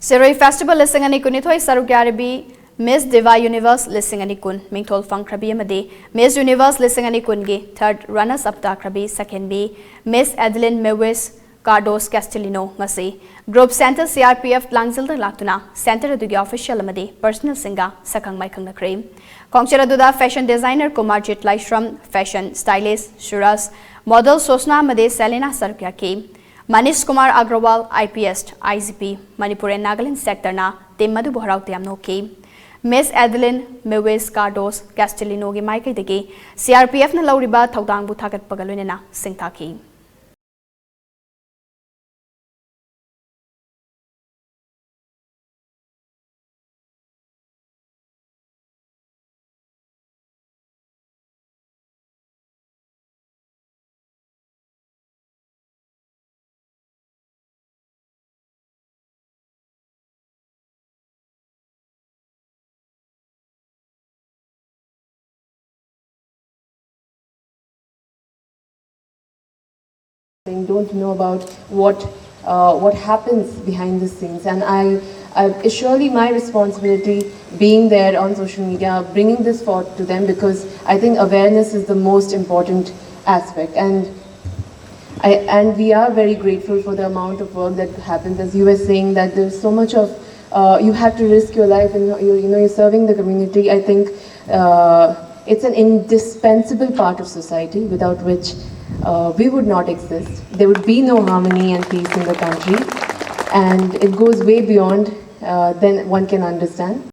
Siroi Festival Lissingani Kunithoi Sarugyaribi Miss Diva Universe Lissingani Kun Mingtol Fangkrabi Amade Miss Universe Lissingani Kungi third runners up Takrabi second B Miss Adline Mewis Quardros Castelino Ngasi Group Center CPRF Langzilda Laktuna Center Adugi official Amade personal singa Sakang Maikang Nakre Kongchera Duda fashion designer Kumarjit Laishram fashion stylist Shuras model Sosna Amade Selena Sarkyaki Manish Kumar Agrawal IPS IGP Manipuri and Nagaland sector na te madu boharau te amno ke Miss Adline Mewis Quardros Castelino gi maikai degi CPRF na lauriba thaudang bu thagat pagalune na singtha ki Don't know about what happens behind the scenes, and it's surely my responsibility being there on social media, bringing this forth to them, because I think awareness is the most important aspect, and we are very grateful for the amount of work that happens. As you were saying, that there's so much of you have to risk your life, and you're serving the community. I think it's an indispensable part of society without which we would not exist. There would be no harmony and peace in the country, and it goes way beyond than one can understand.